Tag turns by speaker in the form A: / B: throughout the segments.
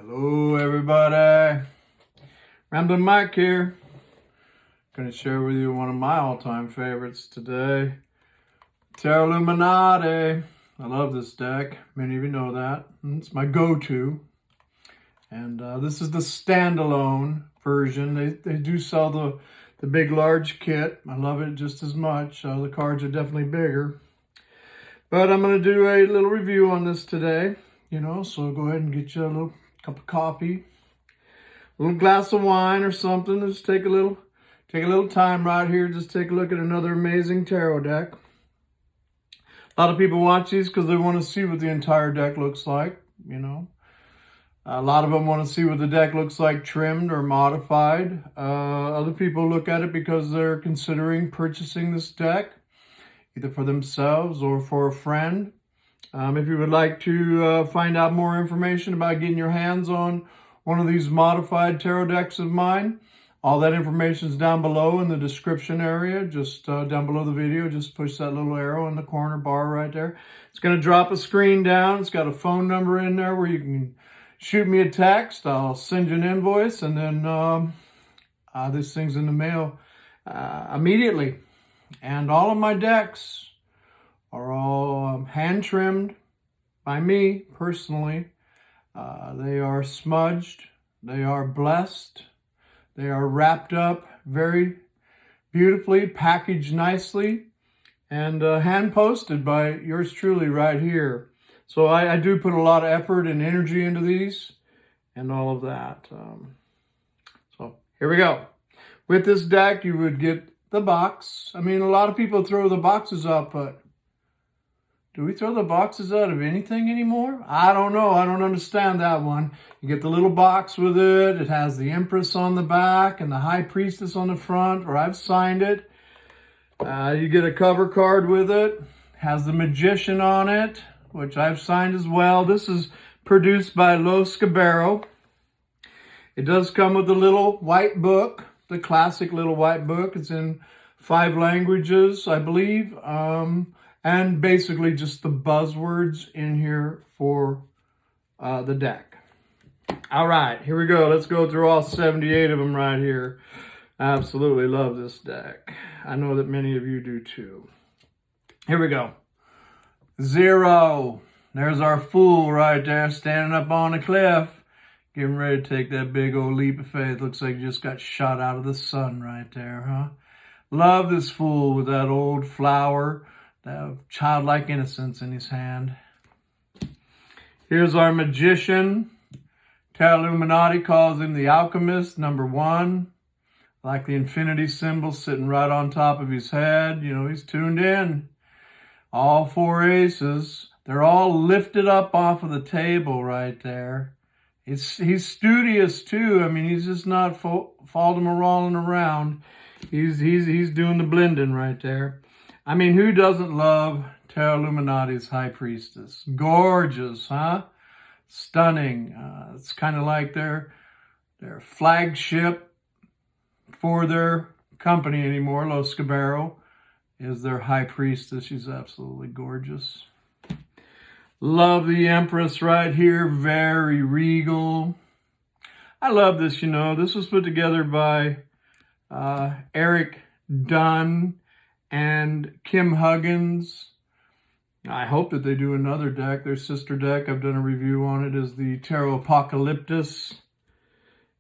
A: Hello everybody, Ramblin Mike here. Going to share with you one of my all-time favorites today, Terre Illuminati. I love this deck, many of you know that. It's my go-to. And this is the standalone version. They do sell the big large kit. I love it just as much. The cards are definitely bigger. But I'm going to do a little review on this today, so go ahead and get you a little cup of coffee, a little glass of wine or something. Just take a little time right here. Just take a look at another amazing tarot deck. A lot of people watch these because they want to see what the entire deck looks like, A lot of them want to see what the deck looks like trimmed or modified. Other people look at it because they're considering purchasing this deck, either for themselves or for a friend. If you would like to find out more information about getting your hands on one of these modified tarot decks of mine, all that information is down below in the description area, just down below the video. Just push that little arrow in the corner bar right there. It's going to drop a screen down. It's got a phone number in there where you can shoot me a text. I'll send you an invoice, and then this thing's in the mail immediately. And all of my decks are all hand trimmed by me personally. They are smudged. They are blessed. They are wrapped up very beautifully, packaged nicely, and hand posted by yours truly right here. So I do put a lot of effort and energy into these and all of that. So here we go. With this deck, you would get the box. I mean, a lot of people throw the boxes out, but do we throw the boxes out of anything anymore? I don't know. I don't understand that one. You get the little box with it. It has the Empress on the back and the High Priestess on the front, where I've signed it. You get a cover card with it. It has the Magician on it, which I've signed as well. This is produced by Los Cabero. It does come with a little white book, the classic little white book. It's in 5 languages, I believe. And basically just the buzzwords in here for the deck. All right, here we go. Let's go through all 78 of them right here. I absolutely love this deck. I know that many of you do too. Here we go. 0. There's our Fool right there, standing up on a cliff, getting ready to take that big old leap of faith. Looks like he just got shot out of the sun right there, huh? Love this Fool with that old flower, that childlike innocence in his hand. Here's our Magician. Terre Illuminati calls him the Alchemist, number 1. Like the infinity symbol sitting right on top of his head. He's tuned in. All 4 aces. They're all lifted up off of the table right there. He's studious too. I mean, he's just not rolling around. He's doing the blending right there. I mean, who doesn't love Terre Illuminati's High Priestess? Gorgeous, huh? Stunning. It's kind of like their flagship for their company anymore. Los Cabero is their High Priestess. She's absolutely gorgeous. Love the Empress right here. Very regal. I love this, This was put together by Eric Dunn and Kim Huggins. I hope that they do another deck. Their sister deck, I've done a review on it, is the Tarot Apocalyptus.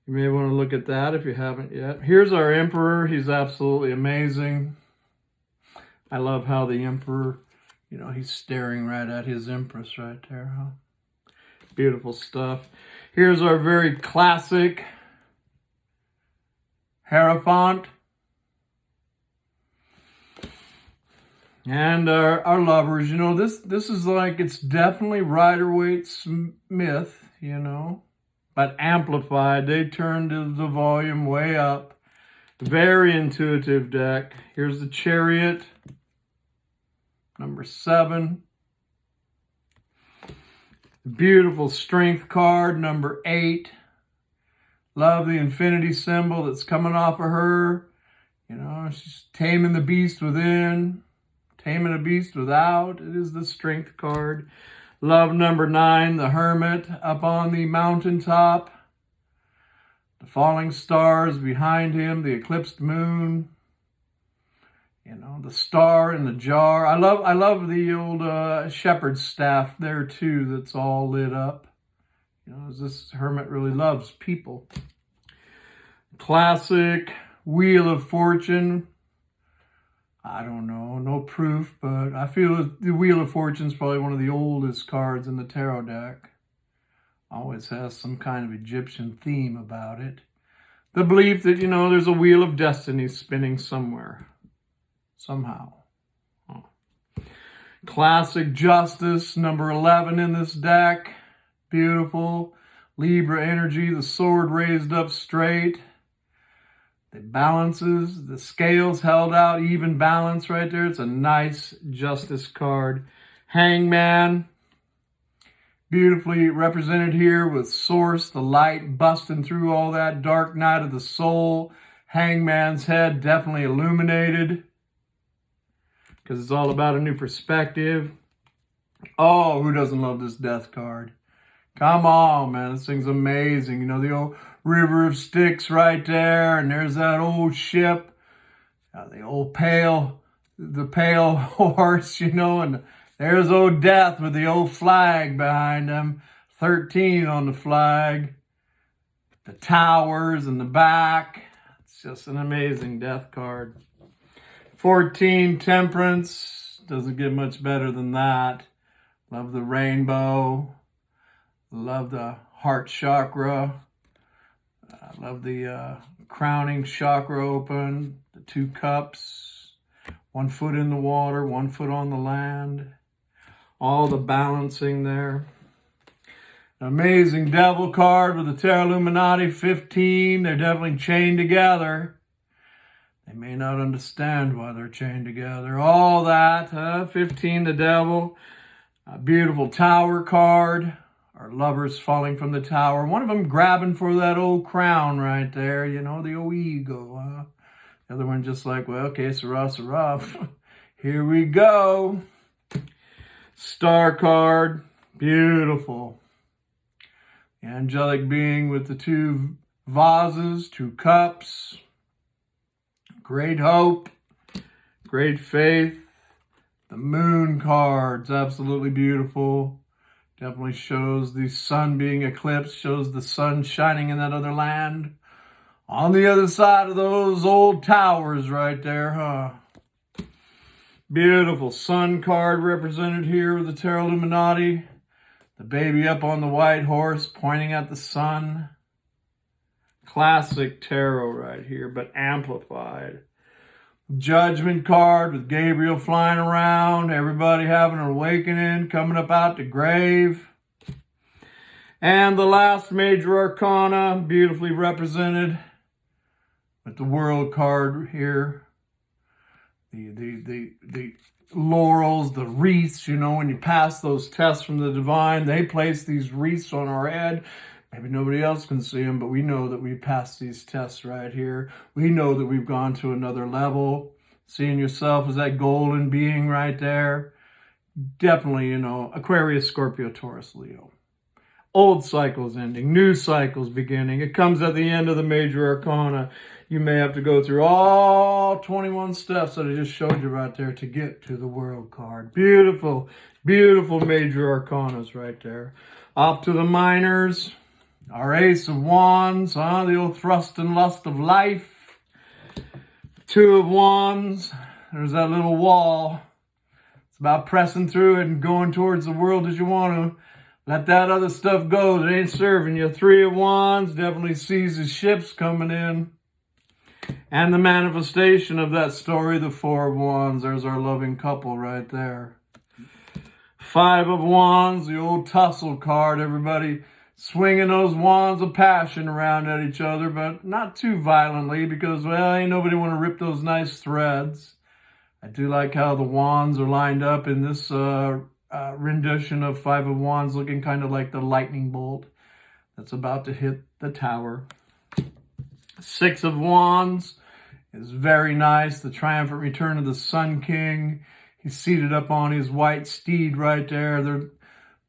A: You may want to look at that if you haven't yet. Here's our Emperor. He's absolutely amazing. I love how the Emperor, he's staring right at his Empress right there, huh? Beautiful stuff. Here's our very classic Hierophant. And our lovers, this is like, it's definitely Rider-Waite Smith, but amplified. They turned the volume way up. Very intuitive deck. Here's the Chariot, number 7. Beautiful Strength card, number 8. Love the infinity symbol that's coming off of her. She's taming the beast within. Taming a beast without. It is the Strength card. Love number 9, the Hermit up on the mountaintop. The falling stars behind him, the eclipsed moon. You know, the star in the jar. I love the old shepherd's staff there too that's all lit up. You know, this hermit really loves people. Classic Wheel of Fortune. I don't know, no proof, but I feel the Wheel of Fortune is probably one of the oldest cards in the tarot deck. Always has some kind of Egyptian theme about it. The belief that, you know, there's a wheel of destiny spinning somewhere. Somehow. Oh. Classic Justice, number 11 in this deck. Beautiful. Libra energy, the sword raised up straight. It balances, the scales held out, even balance right there. It's a nice Justice card. Hangman, beautifully represented here with Source, the light busting through all that dark night of the soul. Hangman's head definitely illuminated, because it's all about a new perspective. Oh, who doesn't love this death card? Come on, man. This thing's amazing. You know, the old River of Styx right there. And there's that old ship. The old pale horse, you know. And there's old Death with the old flag behind him. 13 on the flag. The towers in the back. It's just an amazing death card. 14, Temperance. Doesn't get much better than that. Love the rainbow. Love the heart chakra. Love the crowning chakra open. The 2 cups. 1 foot in the water, 1 foot on the land. All the balancing there. Amazing Devil card with the Terre Illuminati 15. They're definitely chained together. They may not understand why they're chained together. All that. 15, the Devil. A beautiful Tower card. Our lovers falling from the tower. One of them grabbing for that old crown right there. You know, the old ego. The other one just like, well, okay, Sarah, Sarah. Here we go. Star card. Beautiful. The angelic being with the 2 vases, 2 cups. Great hope. Great faith. The moon card's absolutely beautiful. Definitely shows the sun being eclipsed, shows the sun shining in that other land. On the other side of those old towers right there, huh? Beautiful sun card represented here with the Terre Illuminati. The baby up on the white horse pointing at the sun. Classic tarot right here, but amplified. Judgment card with Gabriel flying around. Everybody having an awakening, coming up out the grave. And the last major arcana, beautifully represented with the world card here. The laurels, the wreaths, you know, when you pass those tests from the divine, they place these wreaths on our head. Maybe nobody else can see them, but we know that we passed these tests right here. We know that we've gone to another level. Seeing yourself as that golden being right there. Definitely, you know, Aquarius, Scorpio, Taurus, Leo. Old cycles ending, new cycles beginning. It comes at the end of the major arcana. You may have to go through all 21 steps that I just showed you right there to get to the world card. Beautiful, beautiful major arcanas right there. Off to the minors. Our Ace of Wands, the old thrust and lust of life. 2 of Wands. There's that little wall. It's about pressing through it and going towards the world as you want to. Let that other stuff go that ain't serving you. 3 of Wands definitely sees his ships coming in. And the manifestation of that story, the 4 of Wands. There's our loving couple right there. 5 of Wands, the old tussle card. Everybody swinging those wands of passion around at each other, but not too violently because, well, ain't nobody want to rip those nice threads. I do like how the wands are lined up in this rendition of 5 of Wands, looking kind of like the lightning bolt that's about to hit the tower. 6 of Wands is very nice. The triumphant return of the Sun King. He's seated up on his white steed right there.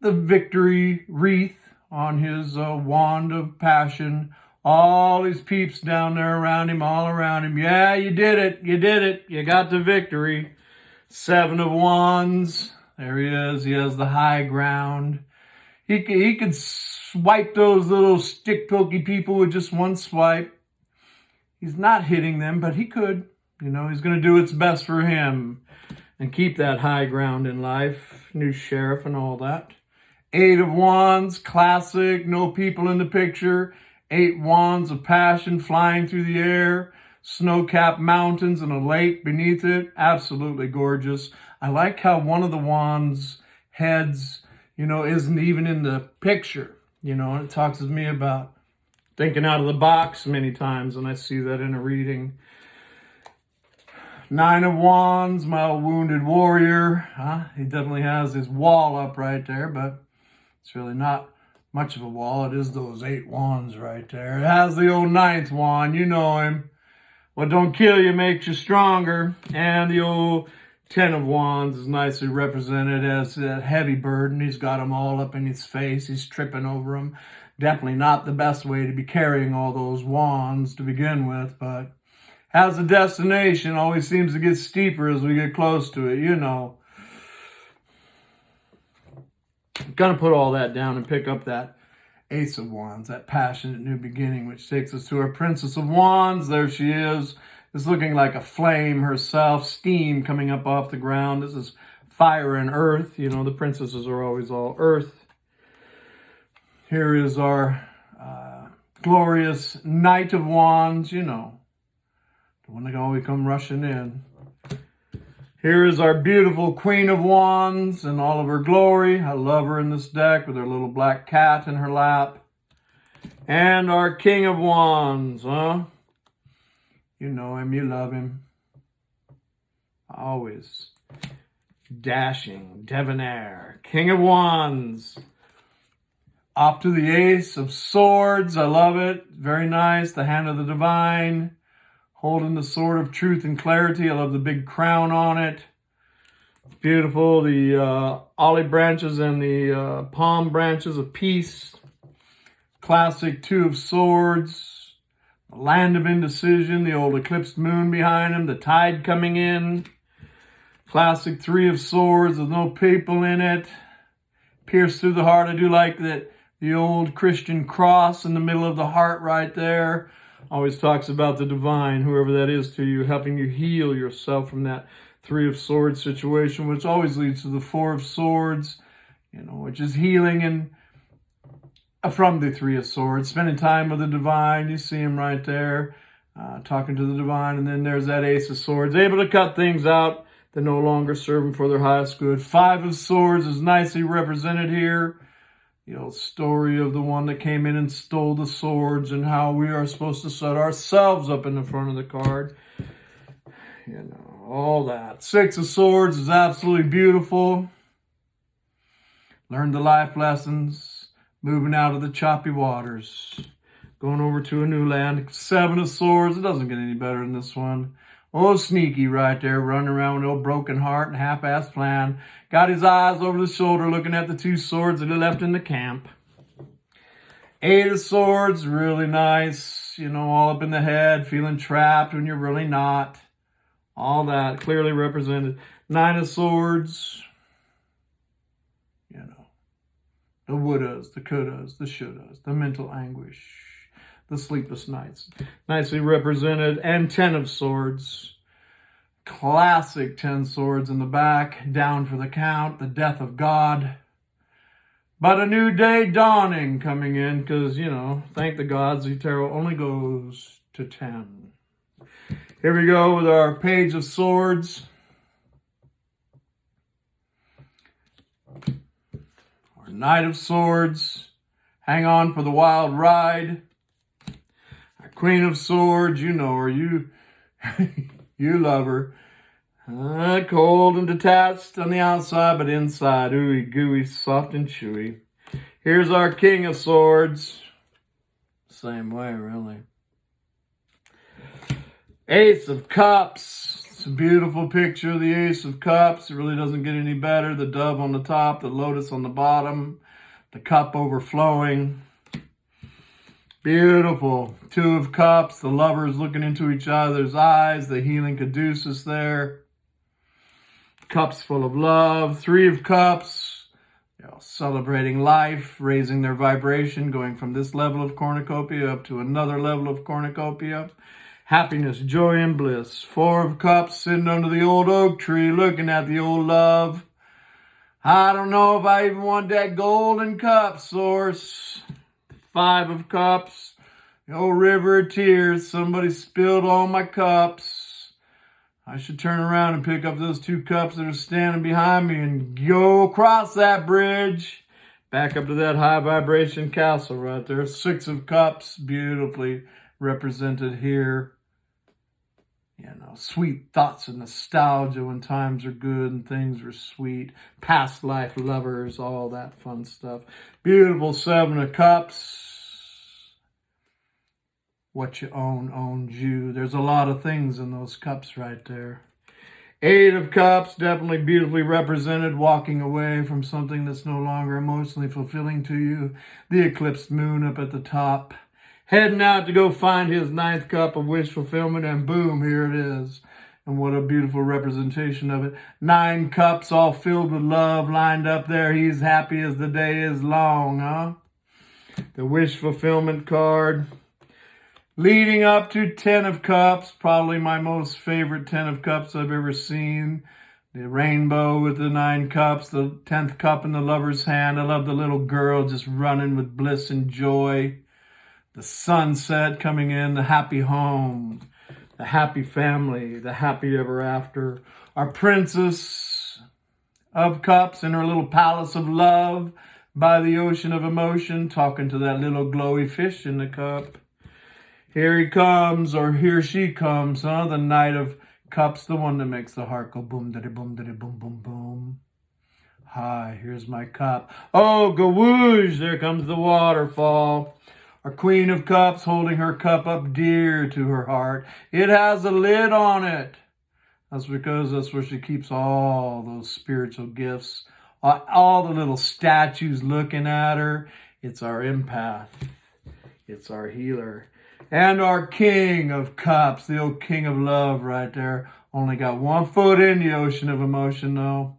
A: the victory wreath on his wand of passion. All his peeps down there around him, all around him. Yeah, you did it. You did it. You got the victory. 7 of Wands. There he is. He has the high ground. He could swipe those little stick pokey people with just one swipe. He's not hitting them, but he could. You know, he's going to do what's best for him and keep that high ground in life. New sheriff and all that. 8 of Wands, classic, no people in the picture. 8 wands of passion flying through the air. Snow-capped mountains and a lake beneath it. Absolutely gorgeous. I like how one of the wands' heads, you know, isn't even in the picture. You know, and it talks to me about thinking out of the box many times, and I see that in a reading. 9 of Wands, my wounded warrior. He definitely has his wall up right there, but it's really not much of a wall. It is those 8 wands right there. It has the old 9th wand. You know him. What don't kill you makes you stronger. And the old 10 of Wands is nicely represented as that heavy burden. He's got them all up in his face. He's tripping over them. Definitely not the best way to be carrying all those wands to begin with, but has a destination. Always seems to get steeper as we get close to it, you know. Gonna put all that down and pick up that Ace of Wands, that passionate new beginning, which takes us to our Princess of Wands. There she is. It's looking like a flame herself, steam coming up off the ground. This is fire and earth. You know, the princesses are always all earth. Here is our glorious Knight of Wands, you know, the one that can always come rushing in. Here is our beautiful Queen of Wands in all of her glory. I love her in this deck with her little black cat in her lap. And our King of Wands, huh? You know him, you love him. Always dashing, debonair. King of Wands. Off to the Ace of Swords. I love it. Very nice. The Hand of the Divine. Holding the sword of truth and clarity. I love the big crown on it. It's beautiful. The olive branches and the palm branches of peace. Classic 2 of Swords. The land of indecision. The old eclipsed moon behind him. The tide coming in. Classic 3 of Swords with no people in it. Pierced through the heart. I do like that. The old Christian cross in the middle of the heart right there. Always talks about the divine, whoever that is to you, helping you heal yourself from that 3 of Swords situation, which always leads to the 4 of Swords, you know, which is healing and from the 3 of Swords. Spending time with the divine. You see him right there, talking to the divine. And then there's that Ace of Swords, able to cut things out that no longer serve him for their highest good. 5 of Swords is nicely represented here. The old story of the one that came in and stole the swords and how we are supposed to set ourselves up in the front of the card. You know, all that. 6 of Swords is absolutely beautiful. Learn the life lessons. Moving out of the choppy waters. Going over to a new land. 7 of Swords. It doesn't get any better than this one. Oh, sneaky right there, running around with a broken heart and half-assed plan. Got his eyes over the shoulder looking at the 2 swords that he left in the camp. 8 of Swords, really nice. You know, all up in the head, feeling trapped when you're really not. All that clearly represented. 9 of Swords. You know, the wouldas, the couldas, the shouldas, the mental anguish. The sleepless nights, nicely represented. And 10 of Swords. Classic 10 swords in the back. Down for the count. The death of God. But a new day dawning coming in. Because, you know, thank the gods, the tarot only goes to 10. Here we go with our Page of Swords. Our Knight of Swords. Hang on for the wild ride. Queen of Swords, you know her, you love her. Cold and detached on the outside, but inside, ooooooy gooooy, soft and chewy. Here's our King of Swords. Same way, really. Ace of Cups. a beautiful picture of the Ace of Cups. It really doesn't get any better. The dove on the top, the lotus on the bottom, the cup overflowing. Beautiful. Two of Cups, the lovers looking into each other's eyes, the healing caduceus there. Cups full of love. Three of Cups, celebrating life, raising their vibration, going from this level of cornucopia up to another level of cornucopia. Happiness, joy, and bliss. Four of Cups, sitting under the old oak tree, looking at the old love. I don't know if I even want that golden cup source. Five of Cups, the old river of tears. Somebody spilled all my cups. I should turn around and pick up those two cups that are standing behind me and go across that bridge. Back up to that high vibration castle right there. Six of Cups, beautifully represented here. Sweet thoughts and nostalgia when times are good and things are sweet. Past life lovers, all that fun stuff. Beautiful Seven of Cups. What you own owns you. There's a lot of things in those cups right there. Eight of Cups, definitely beautifully represented, walking away from something that's no longer emotionally fulfilling to you. The eclipsed moon up at the top. Heading out to go find his ninth cup of wish fulfillment, and boom, here it is. And what a beautiful representation of it. 9 cups all filled with love lined up there. He's happy as the day is long, huh? The wish fulfillment card. Leading up to 10 of Cups, probably my most favorite 10 of Cups I've ever seen. The rainbow with the 9 cups, the 10th cup in the lover's hand. I love the little girl just running with bliss and joy. The sunset coming in, the happy home, the happy family, the happy ever after. Our Princess of Cups in her little palace of love by the ocean of emotion, talking to that little glowy fish in the cup. Here he comes, or here she comes, huh? The Knight of Cups, the one that makes the heart go boom, diddy, boom, diddy, boom, boom, boom. Hi, here's my cup. Oh, gawoosh, there comes the waterfall. Our Queen of Cups holding her cup up dear to her heart. It has a lid on it. That's because that's where she keeps all those spiritual gifts. All the little statues looking at her. It's our empath. It's our healer. And our King of Cups, the old King of Love right there. Only got 1 foot in the ocean of emotion, though.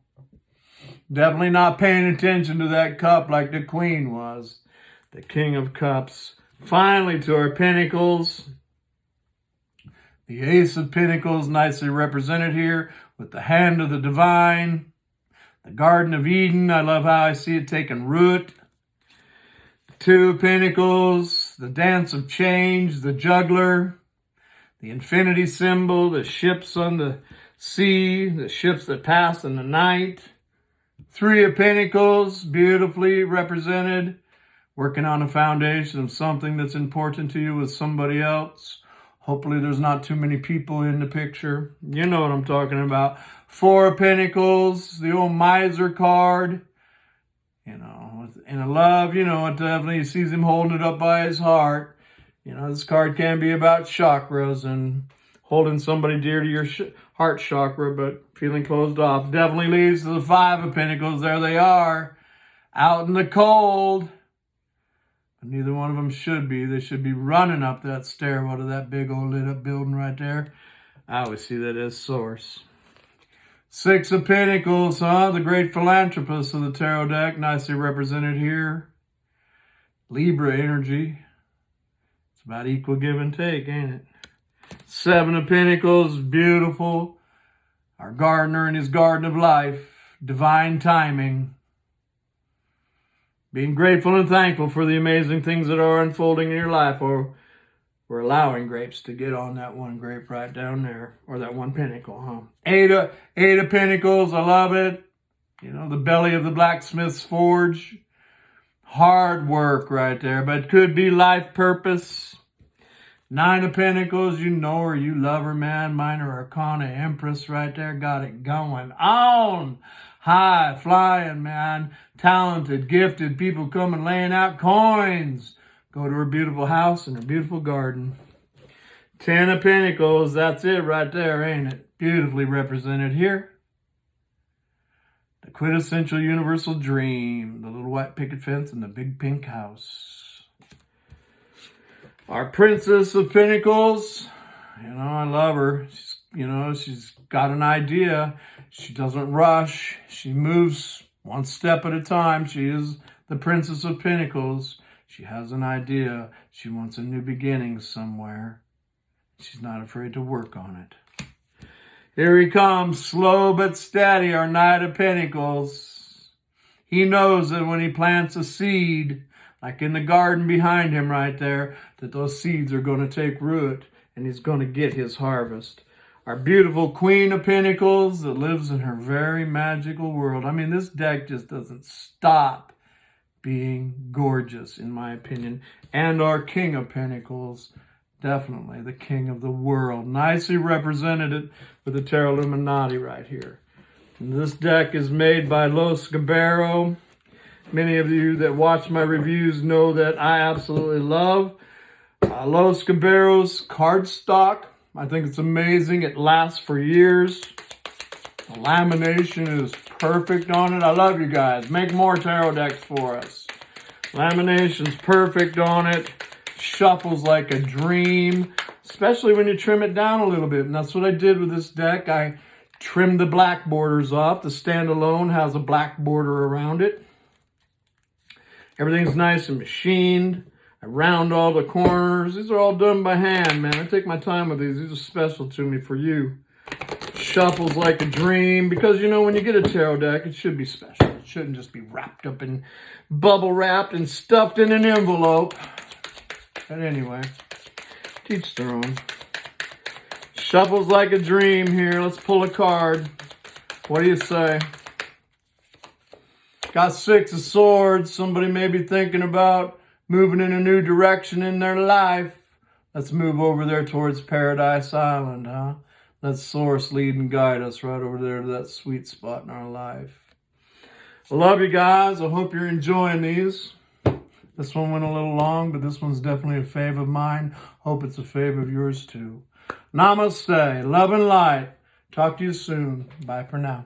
A: Definitely not paying attention to that cup like the Queen was. The King of Cups. Finally, to our Pentacles. The Ace of Pentacles, nicely represented here with the hand of the divine. The Garden of Eden, I love how I see it taking root. The Two of Pentacles, the Dance of Change, the Juggler. The infinity symbol, the ships on the sea, the ships that pass in the night. Three of Pentacles, beautifully represented. Working on a foundation of something that's important to you with somebody else. Hopefully there's not too many people in the picture. You know what I'm talking about. Four of Pentacles, the old miser card. In a love, it definitely sees him holding it up by his heart. This card can be about chakras and holding somebody dear to your heart chakra, but feeling closed off. Definitely leads to the Five of Pentacles. There they are, out in the cold. But neither one of them should be. They should be running up that stairwell to that big old lit up building right there. I always see that as source. Six of Pentacles, huh? The great philanthropist of the tarot deck, nicely represented here. Libra energy. It's about equal give and take, ain't it? Seven of Pentacles, beautiful. Our gardener in his garden of life. Divine timing. Being grateful and thankful for the amazing things that are unfolding in your life, or we're allowing grapes to get on that one grape right down there, or that one pentacle, huh? Eight of Pentacles, I love it. The belly of the blacksmith's forge. Hard work right there, but could be life purpose. Nine of Pentacles, you know her, you love her, man. Minor Arcana Empress right there, got it going on. High flying, man. Talented, gifted people coming laying out coins. Go to her beautiful house and her beautiful garden. 10 of Pentacles, that's it right there, ain't it? beautifully represented here. The quintessential universal dream, the little white picket fence and the big pink house. Our Princess of Pentacles, you know, I love her. She's got an idea. She doesn't rush. She moves one step at a time. She is the Princess of Pentacles. She has an idea. She wants a new beginning somewhere. She's not afraid to work on it. Here he comes, slow but steady, our Knight of Pentacles. He knows that when he plants a seed, like in the garden behind him right there, that those seeds are going to take root and he's going to get his harvest. Our beautiful Queen of Pentacles that lives in her very magical world. I mean, this deck just doesn't stop being gorgeous, in my opinion. And our King of Pentacles, definitely the king of the world. Nicely represented with the Terre Illuminati right here. And this deck is made by Los Gabbero. Many of you that watch my reviews know that I absolutely love Los Gabbero's cardstock. I think it's amazing. It lasts for years. The lamination is perfect on it. I love you guys. Make more tarot decks for us. Lamination's perfect on it. Shuffles like a dream, especially when you trim it down a little bit. And that's what I did with this deck. I trimmed the black borders off. The standalone has a black border around it. Everything's nice and machined. I round all the corners. These are all done by hand, man. I take my time with these. These are special to me for you. Shuffles like a dream. Because, you know, when you get a tarot deck, it should be special. It shouldn't just be wrapped up in bubble wrapped and stuffed in an envelope. But anyway, teach their own. Shuffles like a dream here. Let's pull a card. What do you say? Got 6 of Swords. Somebody may be thinking about moving in a new direction in their life. Let's move over there towards Paradise Island, huh? Let Source lead and guide us right over there to that sweet spot in our life. I love you guys. I hope you're enjoying these. This one went a little long, but this one's definitely a fave of mine. Hope it's a fave of yours too. Namaste. Love and light. Talk to you soon. Bye for now.